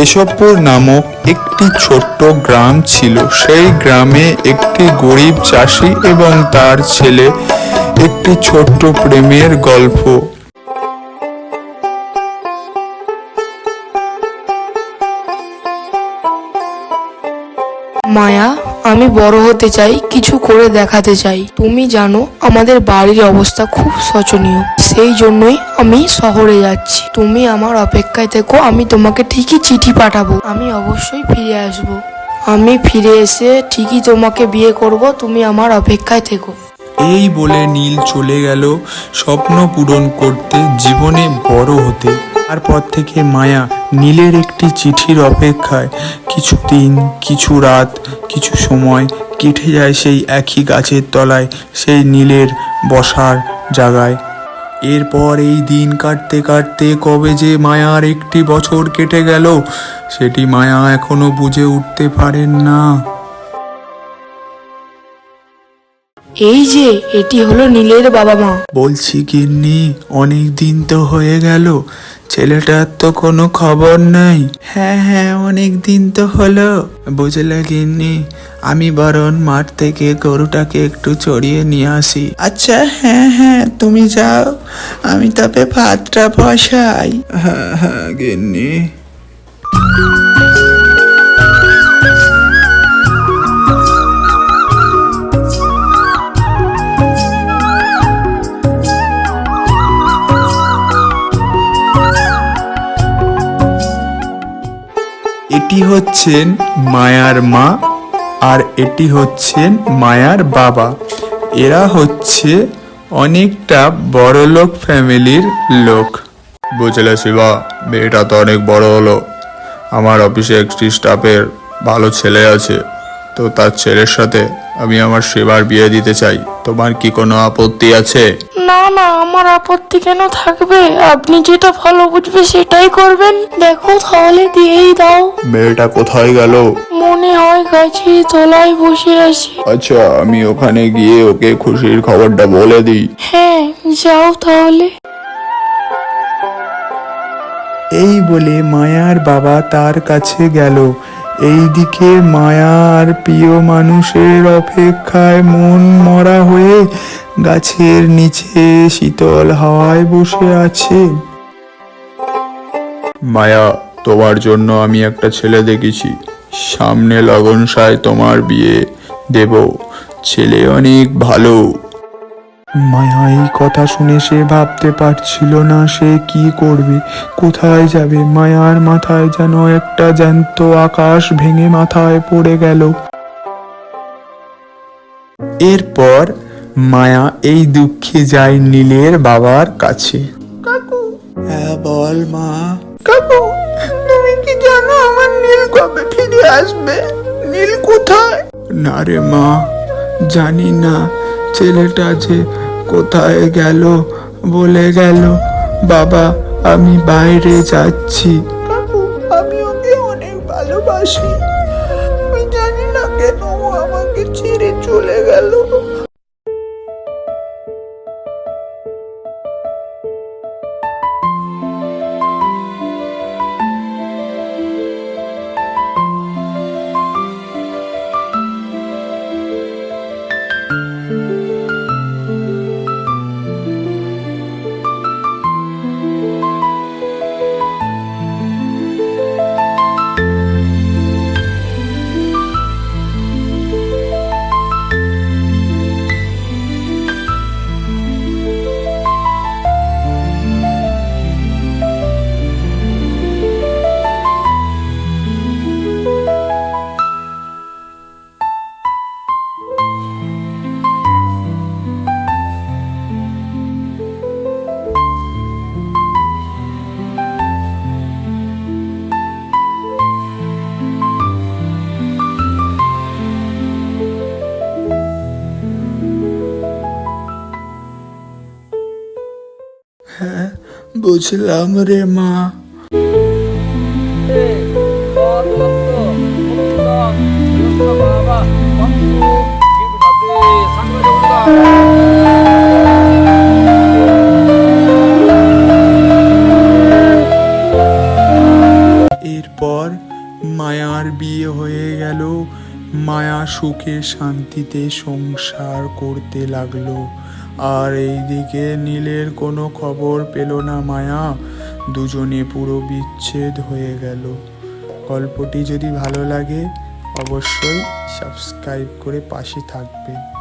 কেশবপুর নামক একটি ছোট্ট গ্রাম ছিল। সেই গ্রামে একটি গরিব চাষি এবং তার ছেলে, একটি ছোট্ট প্রেমের গল্প। মায়া, আমি বড় হতে চাই, কিছু করে দেখাতে চাই। তুমি জানো আমাদের বাড়ির অবস্থা খুব শোচনীয়, সেই জন্যই আমি শহরে যাচ্ছি। তুমি আমার অপেক্ষায় থেকো, আমি তোমাকে ঠিকই চিঠি পাঠাবো। আমি অবশ্যই ফিরে আসব। আমি ফিরে এসে ঠিকই তোমাকে বিয়ে করব, তুমি আমার অপেক্ষায় থেকো। এই বলে নীল চলে গেল স্বপ্ন পূরণ করতে, জীবনে বড় হতে। তারপর থেকে মায়া নীলের একটি চিঠির অপেক্ষায় কিছু দিন, কিছু রাত, কিছু সময় কেটে যায় সেই একই গাছের তলায়, সেই নীলের বসার জায়গায়। এরপর এই দিন কাটতে কাটতে কবে যে মায়ার একটি বছর কেটে গেল, সেটি মায়া এখনো বুঝে উঠতে পারেন না। এই যে এটি হলো নীলের বাবা মা। বলছি গিন্নি, অনেক দিন তো হয়ে গেল, ছেলেটার তো কোনো খবর নাই। হ্যাঁ হ্যাঁ, অনেক দিন তো হলো, বুঝলে গিন্নি। আমি বরং মাঠ থেকে গরুটাকে একটু চড়িয়ে নিয়ে আসি। আচ্ছা, হ্যাঁ হ্যাঁ, তুমি যাও, আমি তবে ভাতটা বসাই। হ্যাঁ হ্যাঁ গিন্নি। এটি হচ্ছেন মায়ার মা, আর এটি হচ্ছেন মায়ার বাবা। এরা হচ্ছে অনেকটা বড়লোক ফ্যামিলির লোক। বুঝলে শিবা, মেয়েটা তো অনেক বড় হলো। আমার অফিসে একটি স্টাফের ভালো ছেলে আছে, তো তার ছেলের সাথে আমি আমার শিবার বিয়ে দিতে চাই। তোমার কি কোনো আপত্তি আছে? না না, আমার আপত্তি কেন থাকবে? আপনি যেটা ভালো বুঝবে সেটাই করবেন। দেখো তাহলে দিয়েই দাও। মেয়েটা কোথায় গেল? মনে হয় গাছের তলায় বসে আছে। আচ্ছা, আমি ওখানে গিয়ে ওকে খুশির খবরটা বলে দিই। হ্যাঁ, যাও তাহলে। এই বলে মায়ার বাবা তার কাছে গেল। এইদিকে মায়ার প্রিয় মানুষের অপেক্ষায় মন মরা হয়ে গাছের নিচে শীতল হাওয়ায় বসে আছে। মায়া, তোমার জন্য আমি একটা ছেলে দেখেছি। সামনে লগনসায় তোমার বিয়ে দেব। ছেলে অনেক ভালো। মায়া এই কথা শুনে সে ভাবতে পারছিল না সে কি করবে, কোথায় যাবে। মায়ার মাথায় যেন একটা জ্যান্ত আকাশ ভেঙে মাথায় পড়ে গেল। এরপর মায়া এই দুঃখে যায় নীলের বাবার কাছে। কাকু। হ্যাঁ বল মা। কাকু, তুমি কি জানো আমার নীল কবে ফিরে আসবে? নীল কোথায়? না রে মা, জানি না। ছেলেটা যে কোথায় গেল বলে গেল, বাবা আমি বাইরে যাচ্ছি। কাকু, আমি ওকে অনেক ভালোবাসি। আমি জানি না কেন ও আমাকে ছেড়ে চলে গেল। হ্যাঁ, বুঝলাম রে মা। এরপর মায়ার বিয়ে হয়ে গেল। মায়া সুখে শান্তিতে সংসার করতে লাগলো। আর এইদিকে নীলের কোনো খবর পেল না মায়া। দুজনে পুরো বিচ্ছেদ হয়ে গেল। গল্পটি যদি ভালো লাগে অবশ্যই সাবস্ক্রাইব করে পাশে থাকবে।